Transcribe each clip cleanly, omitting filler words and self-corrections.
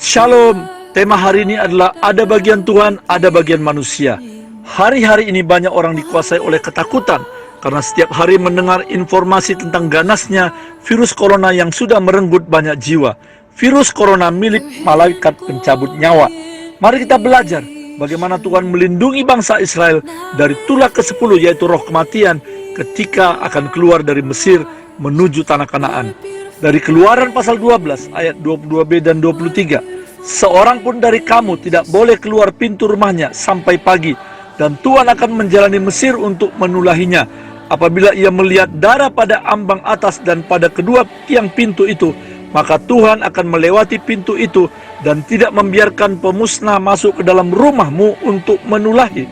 Shalom, tema hari ini adalah ada bagian Tuhan, ada bagian manusia. Hari-hari ini banyak orang dikuasai oleh ketakutan karena setiap hari mendengar informasi tentang ganasnya virus corona yang sudah merenggut banyak jiwa. Virus corona milik malaikat pencabut nyawa. Mari kita belajar bagaimana Tuhan melindungi bangsa Israel dari tulah ke-10 yaitu roh kematian ketika akan keluar dari Mesir menuju tanah Kanaan. Dari Keluaran pasal 12 ayat 22b dan 23. Seorang pun dari kamu tidak boleh keluar pintu rumahnya sampai pagi, dan Tuhan akan menjalani Mesir untuk menulahinya. Apabila ia melihat darah pada ambang atas dan pada kedua tiang pintu itu, maka Tuhan akan melewati pintu itu dan tidak membiarkan pemusnah masuk ke dalam rumahmu untuk menulahi.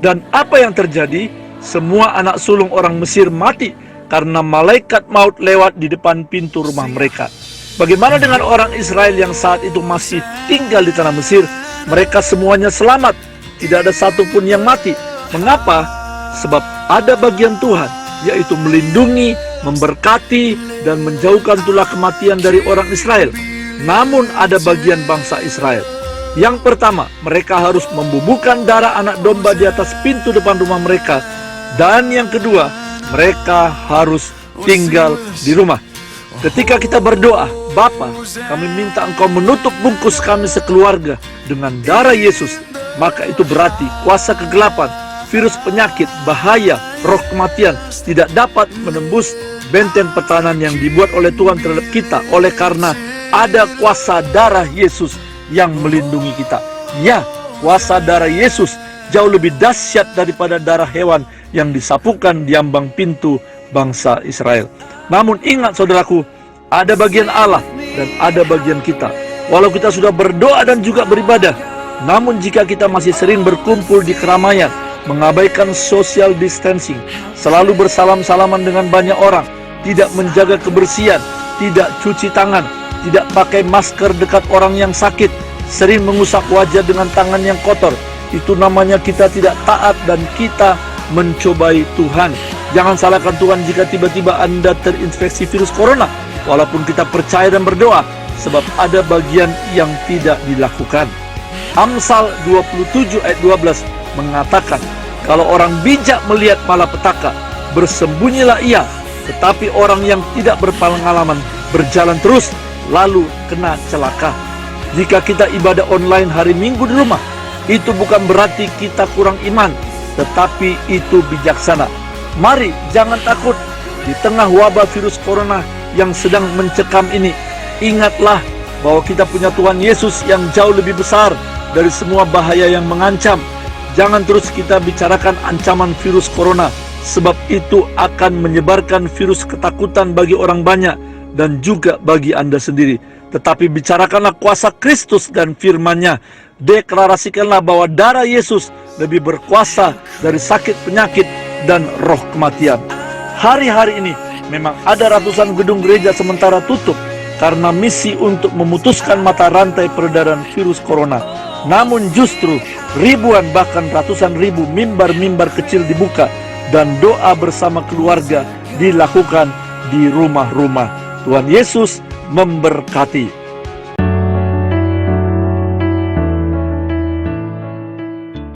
Dan apa yang terjadi? Semua anak sulung orang Mesir mati karena malaikat maut lewat di depan pintu rumah mereka. Bagaimana dengan orang Israel yang saat itu masih tinggal di tanah Mesir? Mereka semuanya selamat, tidak ada satupun yang mati. Mengapa? Sebab ada bagian Tuhan, yaitu melindungi, memberkati, dan menjauhkan tulah kematian dari orang Israel. Namun ada bagian bangsa Israel. Yang pertama, mereka harus membubuhkan darah anak domba di atas pintu depan rumah mereka. Dan yang kedua, mereka harus tinggal di rumah. Ketika kita berdoa, Bapa, kami minta Engkau menutup bungkus kami sekeluarga dengan darah Yesus, maka itu berarti kuasa kegelapan, virus penyakit, bahaya, roh kematian tidak dapat menembus benteng pertahanan yang dibuat oleh Tuhan terhadap kita, oleh karena ada kuasa darah Yesus yang melindungi kita. Ya, kuasa darah Yesus jauh lebih dahsyat daripada darah hewan yang disapukan di ambang pintu bangsa Israel. Namun ingat saudaraku, ada bagian Allah dan ada bagian kita. Walau kita sudah berdoa dan juga beribadah, namun jika kita masih sering berkumpul di keramaian, mengabaikan social distancing, selalu bersalam-salaman dengan banyak orang, tidak menjaga kebersihan, tidak cuci tangan, tidak pakai masker dekat orang yang sakit, sering mengusap wajah dengan tangan yang kotor, itu namanya kita tidak taat dan kita mencobai Tuhan. Jangan salahkan Tuhan jika tiba-tiba Anda terinfeksi virus corona, walaupun kita percaya dan berdoa, sebab ada bagian yang tidak dilakukan. Amsal 27 ayat 12 mengatakan, kalau orang bijak melihat malapetaka, bersembunyilah ia, tetapi orang yang tidak berpengalaman berjalan terus, lalu kena celaka. Jika kita ibadah online hari Minggu di rumah, itu bukan berarti kita kurang iman, tetapi itu bijaksana. Mari jangan takut di tengah wabah virus corona yang sedang mencekam ini. Ingatlah bahwa kita punya Tuhan Yesus yang jauh lebih besar dari semua bahaya yang mengancam. Jangan terus kita bicarakan ancaman virus corona, sebab itu akan menyebarkan virus ketakutan bagi orang banyak dan juga bagi Anda sendiri. Tetapi bicarakanlah kuasa Kristus dan firman-Nya. Deklarasikanlah bahwa darah Yesus lebih berkuasa dari sakit penyakit dan roh kematian. Hari-hari ini memang ada ratusan gedung gereja sementara tutup karena misi untuk memutuskan mata rantai peredaran virus corona. Namun justru ribuan bahkan ratusan ribu mimbar-mimbar kecil dibuka dan doa bersama keluarga dilakukan di rumah-rumah. Tuhan Yesus memberkati.